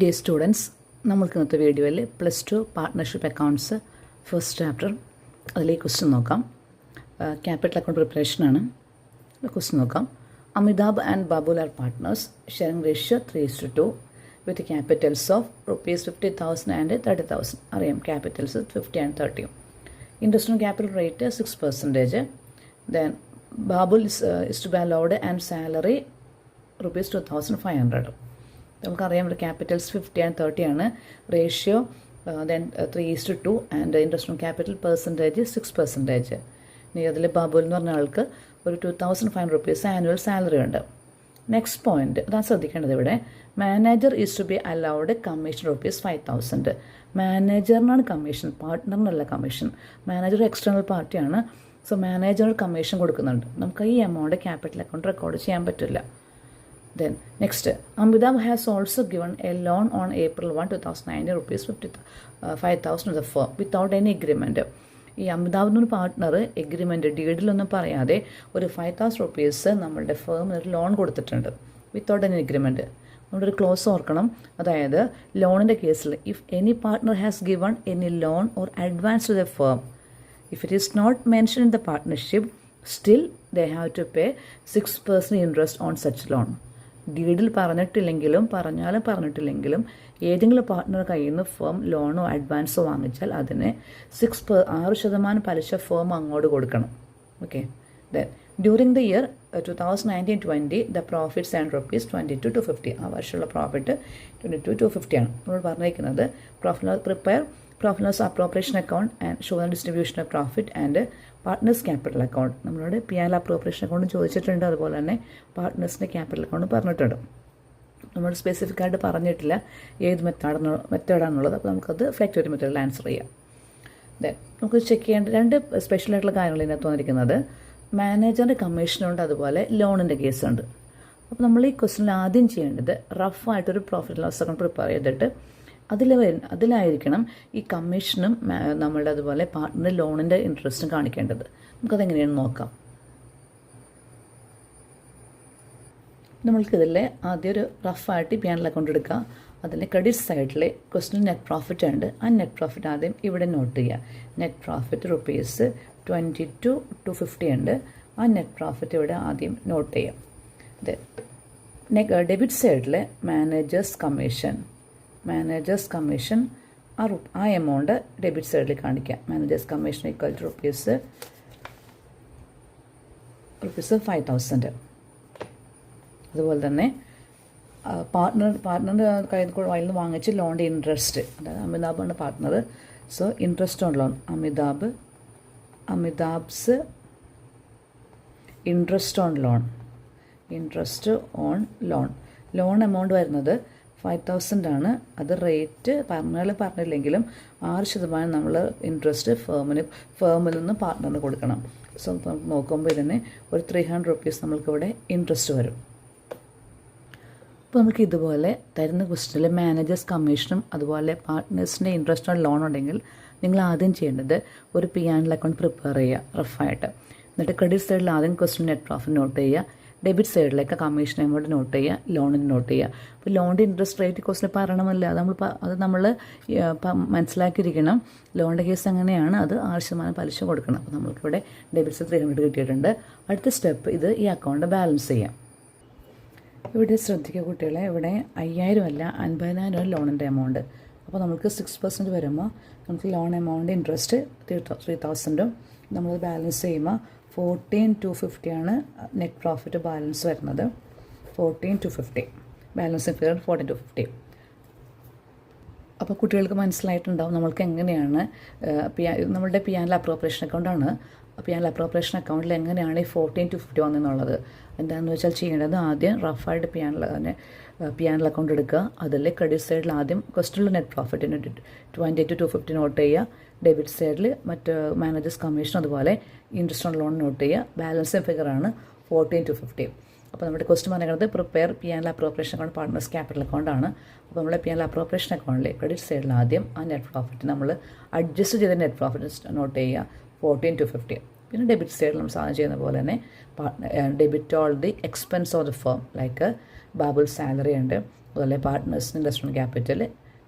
Dear students, നമ്മൾക്ക് ഇന്നത്തെ വീഡിയോയിൽ +2 പാർട്ട്ണർഷിപ്പ് അക്കൗണ്ട്സ് ഫസ്റ്റ് ചാപ്റ്റർ അതിലേക്ക് ക്വസ്റ്റ്യൻ നോക്കാം. ക്യാപിറ്റൽ അക്കൗണ്ട് പ്രിപ്പറേഷനാണ്. ക്വസ്റ്റ്യൻ നോക്കാം. Amitabh and Babul are partners sharing ratio 3:2 with capitals of ₹50,000 and 30,000. അറിയാം, capitals 50 and 30. Interest on capital rate 6%. Then Babul is to be allowed and salary ₹2,500. നമുക്കറിയാം ഇവിടെ ക്യാപിറ്റൽസ് 50 ആൻഡ് 30 ആണ്. Ratio then 3:2 and interest on capital percentage 6%. ഇനി അതിൽ ബാബുൽ എന്ന് പറഞ്ഞ ആൾക്ക് ഒരു ₹2,500 ആനുവൽ സാലറി ഉണ്ട്. നെക്സ്റ്റ് പോയിന്റ് അതാണ് ശ്രദ്ധിക്കേണ്ടത്. ഇവിടെ manager is to be allowed commission ₹5,000. മാനേജറിനാണ് കമ്മീഷൻ, പാർട്ട്ണറിനല്ല കമ്മീഷൻ. മാനേജർ എക്സ്റ്റേണൽ പാർട്ടിയാണ്. സോ മാനേജർ കമ്മീഷൻ കൊടുക്കുന്നുണ്ട്. നമുക്ക് ഈ എമൗണ്ട് ക്യാപിറ്റൽ അക്കൗണ്ട് റെക്കോർഡ് ചെയ്യാൻ പറ്റില്ല. Then next, Amitabh has also given a loan on April 1, 2019 ₹5,000 to the firm without any agreement. ഈ അമിതാഭ് എന്നൊരു പാർട്ട്ണർ എഗ്രിമെൻറ്റ് ഡീഡിലൊന്നും പറയാതെ ഒരു ₹5,000 നമ്മളുടെ ഫേമിന് ഒരു ലോൺ കൊടുത്തിട്ടുണ്ട് വിത്തൗട്ട് എനി എഗ്രിമെൻറ്റ്. നമ്മളൊരു ക്ലോസ് ഓർക്കണം. അതായത് ലോണിൻ്റെ കേസിൽ if any partner has given any loan or advance to the firm, if it is not mention in the partnership, still they have to pay 6% interest on such loan. ഡീഡിൽ പറഞ്ഞിട്ടില്ലെങ്കിലും ഏതെങ്കിലും partner കയ്യിൽ നിന്ന് firm ലോണോ അഡ്വാൻസോ വാങ്ങിച്ചാൽ അതിന് 6% പലിശ firm അങ്ങോട്ട് കൊടുക്കണം. Okay. Then during the year 2019-20 the profits and ₹22 to 50. ആ വർഷമുള്ള പ്രോഫിറ്റ് 22 to 50 ആണ്. നമ്മൾ പറഞ്ഞിരിക്കുന്നത് prepare profit loss appropriation account and show the distribution of profit and partners capital account. നമ്മളോട് P&L അപ്രോപ്രിയേഷൻ അക്കൗണ്ട് ചോദിച്ചിട്ടുണ്ട്. അതുപോലെ തന്നെ പാർട്ട്നേഴ്സിൻ്റെ ക്യാപിറ്റൽ അക്കൗണ്ട് പറഞ്ഞിട്ടുണ്ട്. നമ്മൾ സ്പെസിഫിക് ആയിട്ട് പറഞ്ഞിട്ടില്ല ഏത് മെത്തേഡാണുള്ളത്. അപ്പോൾ നമുക്കത് ഫ്ലെക്ച്വേറ്റഡ് മെത്തേഡിൽ ആൻസർ ചെയ്യാം. ദെൻ നമുക്ക് ചെക്ക് ചെയ്യേണ്ട രണ്ട് സ്പെഷ്യലായിട്ടുള്ള കാര്യങ്ങൾ ഇതിനകത്ത് വന്നിരിക്കുന്നത് മാനേജറിൻ്റെ കമ്മീഷനുണ്ട്, അതുപോലെ ലോണിൻ്റെ കേസുണ്ട്. അപ്പോൾ നമ്മൾ ഈ ക്വസ്റ്റ്യനിൽ ആദ്യം ചെയ്യേണ്ടത് റഫായിട്ടൊരു പ്രോഫിറ്റ് ലോസ് അക്കൗണ്ട് പ്രിപ്പയർ ചെയ്തിട്ട് അതിലായിരിക്കണം ഈ കമ്മീഷനും നമ്മളുടെ അതുപോലെ പാർട്ട്ണർ ലോണിൻ്റെ ഇൻട്രസ്റ്റും കാണിക്കേണ്ടത്. നമുക്കതെങ്ങനെയാണെന്ന് നോക്കാം. നമ്മൾക്കിതിൽ ആദ്യം ഒരു റഫായിട്ട് P&L അക്കൗണ്ട് എടുക്കുക. അതിൽ ക്രെഡിറ്റ് സൈഡിൽ ക്വസ്റ്റ്യൻ നെറ്റ് പ്രോഫിറ്റ് ഉണ്ട്. ആ നെറ്റ് പ്രോഫിറ്റ് ആദ്യം ഇവിടെ നോട്ട് ചെയ്യുക. നെറ്റ് പ്രോഫിറ്റ് ₹22 to 50 ഉണ്ട്. ആ നെറ്റ് പ്രോഫിറ്റ് ഇവിടെ ആദ്യം നോട്ട് ചെയ്യാം. ഡെബിറ്റ് സൈഡിൽ മാനേജേഴ്സ് കമ്മീഷൻ ആ എമൗണ്ട് ഡെബിറ്റ് സൈഡിൽ കാണിക്കാം. Managers commission equal to ₹5,000. അതുപോലെ തന്നെ പാർട്ട്ണറിൻ്റെ കയ്യിൽ നിന്ന് വാങ്ങിച്ച് ലോണിൻ്റെ ഇൻട്രസ്റ്റ്, അതായത് അമിതാബാണ് partner. So interest on loan Amitabh's interest on loan amount വരുന്നത് 5,000 ആണ്. അത് റേറ്റ് പറഞ്ഞില്ലെങ്കിലും 6% നമ്മൾ ഇൻട്രസ്റ്റ് ഫേമിൽ നിന്ന് പാർട്ട്ണറിന് കൊടുക്കണം. സോ നോക്കുമ്പോൾ ഇതിന് ഒരു ₹300 നമ്മൾക്കിവിടെ ഇൻട്രസ്റ്റ് വരും. അപ്പോൾ നമുക്ക് ഇതുപോലെ തരുന്ന ക്വസ്റ്റ്യനിൽ മാനേജേഴ്സ് കമ്മീഷനും അതുപോലെ പാർട്ട്നേഴ്സിൻ്റെ ഇൻട്രസ്റ്റ് ഓൺ ലോൺ ഉണ്ടെങ്കിൽ നിങ്ങൾ ആദ്യം ചെയ്യേണ്ടത് ഒരു P&L അക്കൗണ്ട് പ്രിപ്പയർ ചെയ്യുക റഫായിട്ട്. എന്നിട്ട് ക്രെഡിറ്റ് സൈഡിൽ ആദ്യം ക്വസ്റ്റ്യൻ നെറ്റ് പ്രോഫിറ്റ് നോട്ട് ചെയ്യുക. ഡെബിറ്റ് സൈഡിലേക്ക് കമ്മീഷൻ എമൗണ്ട് നോട്ട് ചെയ്യുക, ലോണിന് നോട്ട് ചെയ്യുക. അപ്പോൾ ലോണിൻ്റെ ഇൻട്രസ്റ്റ് റേറ്റ് ക്വസ്റ്റിൽ പറയണമല്ല, അത് നമ്മൾ മനസ്സിലാക്കിയിരിക്കണം. ലോണിൻ്റെ കേസ് അങ്ങനെയാണ്, അത് 6% പലിശ കൊടുക്കണം. അപ്പോൾ നമ്മൾക്കിവിടെ ഡെബിറ്റ്സ് 300 കിട്ടിയിട്ടുണ്ട്. അടുത്ത സ്റ്റെപ്പ് ഇത് ഈ അക്കൗണ്ട് ബാലൻസ് ചെയ്യാം. ഇവിടെ ശ്രദ്ധിക്കുക കുട്ടികളെ, ഇവിടെ 5,000 അല്ല 50,000 ലോണിൻ്റെ എമൗണ്ട്. അപ്പോൾ നമുക്ക് 6% വരുമ്പോൾ നമുക്ക് ലോൺ എമൗണ്ട് ഇൻട്രസ്റ്റ് 3,000 നമ്മൾ ബാലൻസ് ചെയ്യുമ്പോൾ 14 to 50 ആണ് നെറ്റ് പ്രോഫിറ്റ് ബാലൻസ് വരുന്നത്. 14 to 50 ബാലൻസ് ഫിഗർ 14 to 50. അപ്പോൾ കുട്ടികൾക്ക് മനസ്സിലായിട്ടുണ്ടാവും നമ്മൾക്ക് എങ്ങനെയാണ് നമ്മളുടെ P&L അപ്രോപ്രിയേഷൻ അക്കൗണ്ടാണ്. P&L അപ്രോപ്രിയേഷൻ അക്കൗണ്ടിൽ എങ്ങനെയാണ് ഈ 14 to 50 വന്നെന്നുള്ളത്. എന്താണെന്ന് വെച്ചാൽ ചെയ്യേണ്ടത് ആദ്യം റഫായിട്ട് P&L അക്കൗണ്ട് എടുക്കുക. അതിൽ ക്രെഡിറ്റ് സൈഡിൽ ആദ്യം ക്വസ്റ്റ്യനിൽ നെറ്റ് പ്രോഫിറ്റിന് 20 to 250 നോട്ട് ചെയ്യുക. ഡെബിറ്റ് സൈഡിൽ മറ്റ് മാനേജേഴ്സ് കമ്മീഷൻ അതുപോലെ ഇൻട്രസ്റ്റ് ഓൺ ലോൺ നോട്ട് ചെയ്യുക. ബാലൻസ് ഫിഗറാണ് 14 to 50. അപ്പോൾ നമ്മുടെ ക്വസ്റ്റ്യൻ പറയുന്നത് prepare P&L appropriation account partners capital അക്കൗണ്ടാണ്. അപ്പോൾ നമ്മുടെ P&L അപ്രോപ്രിയേഷൻ അക്കൗണ്ടിൽ ക്രെഡിറ്റ് സൈഡിൽ ആദ്യം ആ നെറ്റ് പ്രോഫിറ്റ് നമ്മൾ അഡ്ജസ്റ്റ് ചെയ്ത നെറ്റ് പ്രോഫിറ്റ് നോട്ട് ചെയ്യുക 14 to 50. പിന്നെ ഡെബിറ്റ് സൈഡിൽ നമ്മൾ സാധനം ചെയ്യുന്ന പോലെ തന്നെ debit all the expense of the firm like Babul salary ഉണ്ട്, അതുപോലെ പാർട്ട്നേഴ്സിന് interest on capital,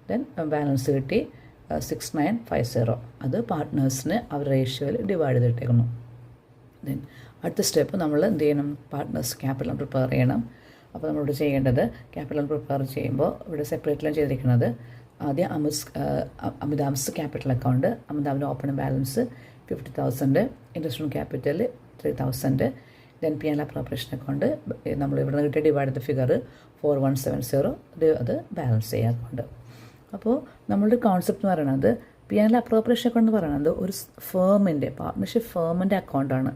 then balance കിട്ടി 6950. അത് പാർട്ട്നേഴ്സിന് അവർ റേഷ്യോയിൽ ഡിവൈഡ് ചെയ്തിട്ടേക്കുന്നു. ദെൻ അടുത്ത സ്റ്റെപ്പ് നമ്മൾ എന്ത് ചെയ്യണം, പാർട്ട്നേഴ്സ് ക്യാപിറ്റൽ പ്രിപ്പയർ ചെയ്യണം. അപ്പോൾ നമ്മളിവിടെ ചെയ്യേണ്ടത് ക്യാപിറ്റൽ പ്രിപ്പയർ ചെയ്യുമ്പോൾ ഇവിടെ സെപ്പറേറ്റിലാണ് ചെയ്തിരിക്കുന്നത്. ആദ്യം അമിതാബ്സ് ക്യാപിറ്റൽ അക്കൗണ്ട്, അമിതാബിൻ്റെ opening balance 50,000, interest on capital 3,000, then P and appropriation account നമ്മൾ ഇവിടെ നിന്ന് കിട്ടിയ ഡിവൈഡ് ദ ഫിഗർ 4170, അത് ബാലൻസ് ചെയ്യുക അക്കൗണ്ട്. അപ്പോൾ നമ്മളുടെ കോൺസെപ്റ്റ് എന്ന് പറയുന്നത് പി ആൻഡ് അപ്രോപ്രിയേഷൻ അക്കൗണ്ട് എന്ന് പറയുന്നത് ഒരു ഫേമിൻ്റെ പാർട്ട്ണർഷിപ്പ് ഫേമിൻ്റെ അക്കൗണ്ടാണ്.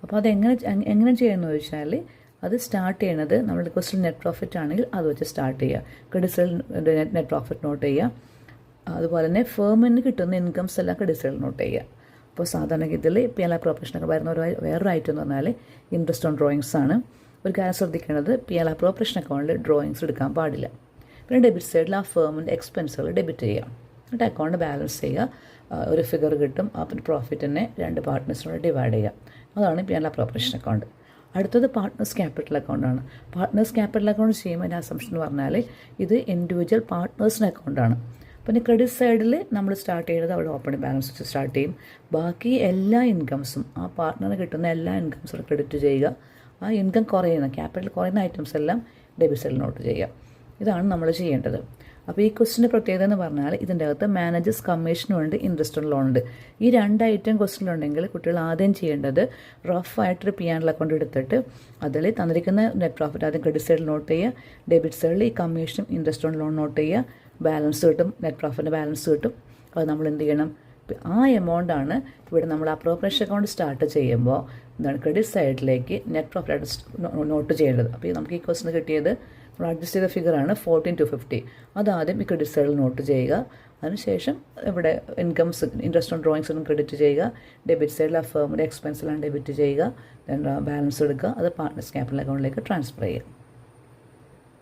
അപ്പോൾ എങ്ങനെ ചെയ്യുന്നത് ചോദിച്ചാൽ അത് സ്റ്റാർട്ട് ചെയ്യണത് നമ്മുടെ ക്വസ്റ്റ്യൻ നെറ്റ് പ്രോഫിറ്റ് ആണെങ്കിൽ അത് വെച്ച് സ്റ്റാർട്ട് ചെയ്യുക, ക്രെഡിറ്റ് സൈഡിൽ നെറ്റ് പ്രോഫിറ്റ് നോട്ട് ചെയ്യുക. അതുപോലെ തന്നെ ഫേമിന് കിട്ടുന്ന ഇൻകംസ് എല്ലാം ക്രെഡിറ്റ് സൈഡിൽ നോട്ട് ചെയ്യുക. അപ്പോൾ സാധാരണഗതിയിൽ പി ആൻഡ് അപ്രോപ്രിയേഷനൊക്കെ വരുന്ന വേറൊരു ഐറ്റം എന്ന് പറഞ്ഞാൽ ഇൻട്രസ്റ്റ് ഓൺ ഡ്രോയിങ്സ് ആണ്. ഒരു കാര്യം ശ്രദ്ധിക്കേണ്ടത് പി ആൻഡ് അപ്രോപ്രിയേഷൻ അക്കൗണ്ടിൽ ഡ്രോയിങ്സ് എടുക്കാൻ പാടില്ല. പിന്നെ ഡെബിറ്റ് സൈഡിൽ ആ ഫേമിൻ്റെ എക്സ്പെൻസുകൾ ഡെബിറ്റ് ചെയ്യുക, എന്നിട്ട് അക്കൗണ്ട് ബാലൻസ് ചെയ്യുക, ഒരു ഫിഗർ കിട്ടും. ആ പ്രോഫിറ്റിനെ 2 പാർട്ട്നേഴ്സിനോട് ഡിവൈഡ് ചെയ്യുക. അതാണ് പി ആൻഡ് അപ്രോപ്രിയേഷൻ അക്കൗണ്ട്. അടുത്തത് പാർട്ട്നേഴ്സ് ക്യാപിറ്റൽ അക്കൗണ്ടാണ്. പാർട്ട്നേഴ്സ് ക്യാപിറ്റൽ അക്കൗണ്ട് ചെയ്യുമ്പോൾ അതിൻ്റെ അസംഷൻ എന്ന് പറഞ്ഞാൽ ഇത് ഇൻഡിവിജ്വൽ പാർട്ട്നേഴ്സിൻ്റെ അക്കൗണ്ടാണ്. പിന്നെ ക്രെഡിറ്റ് സൈഡിൽ നമ്മൾ സ്റ്റാർട്ട് ചെയ്യുന്നത് അവിടെ ഓപ്പണിംഗ് ബാലൻസ് വെച്ച് സ്റ്റാർട്ട് ചെയ്യും. ബാക്കി എല്ലാ ഇൻകംസും ആ പാർട്ട്ണറിന് കിട്ടുന്ന എല്ലാ ഇൻകംസും ക്രെഡിറ്റ് ചെയ്യുക. ആ ഇൻകം കുറയുന്ന ക്യാപിറ്റൽ കുറയുന്ന ഐറ്റംസ് എല്ലാം ഡെബിറ്റ് സൈഡിൽ നോട്ട് ചെയ്യുക. ഇതാണ് നമ്മൾ ചെയ്യേണ്ടത്. അപ്പോൾ ഈ ക്വസ്റ്റിൻ്റെ പ്രത്യേകത എന്ന് പറഞ്ഞാൽ ഇതിൻ്റെ അകത്ത് മാനേജേഴ്സ് കമ്മീഷനുണ്ട്, ഇൻട്രസ്റ്റ് ഓൺ ലോൺ ഉണ്ട്. ഈ 2 ഐറ്റം ക്വസ്റ്റിനുണ്ടെങ്കിൽ കുട്ടികൾ ആദ്യം ചെയ്യേണ്ടത് റഫായിട്ടൊരു പി ആൻഡ് അക്കൗണ്ട് എടുത്തിട്ട് അതിൽ തന്നിരിക്കുന്ന നെറ്റ് പ്രോഫിറ്റ് ആദ്യം ക്രെഡിറ്റ് സൈഡിൽ നോട്ട് ചെയ്യുക, ഡെബിറ്റ് സൈഡിൽ ഈ കമ്മീഷനും ഇൻട്രസ്റ്റ് ഓൺ ലോൺ നോട്ട് ചെയ്യുക, ബാലൻസ് കിട്ടും, നെറ്റ് പ്രോഫിറ്റിൻ്റെ ബാലൻസ് കിട്ടും. അത് നമ്മൾ എന്ത് ചെയ്യണം, ആ എമൗണ്ടാണ് ഇവിടെ നമ്മൾ അപ്രോപ്രിയേഷൻ അക്കൗണ്ട് സ്റ്റാർട്ട് ചെയ്യുമ്പോൾ എന്താണ് ക്രെഡിറ്റ് സൈഡിലേക്ക് നെറ്റ് പ്രോഫിറ്റ് നോട്ട് ചെയ്യേണ്ടത്. അപ്പോൾ നമുക്ക് ഈ ക്വസ്റ്റിന് കിട്ടിയത് നമ്മൾ അഡ്ജസ്റ്റ് ചെയ്ത ഫിഗറാണ് 14,250. അതാദ്യം ഈ ക്രെഡിറ്റ് സൈഡിൽ നോട്ട് ചെയ്യുക. അതിനുശേഷം ഇവിടെ ഇൻകംസ് ഇൻട്രസ്റ്റ് ഓൺ ഡ്രോയിങ്സ് ഒന്നും ക്രെഡിറ്റ് ചെയ്യുക, ഡെബിറ്റ് സൈഡിൽ ആ ഫേമിൻ്റെ എക്സ്പെൻസെല്ലാം ഡെബിറ്റ് ചെയ്യുക, ദെൻ ബാലൻസ് എടുക്കുക, അത് പാർട്ട്നേഴ്സ് ക്യാപിറ്റൽ അക്കൗണ്ടിലേക്ക് ട്രാൻസ്ഫർ ചെയ്യുക.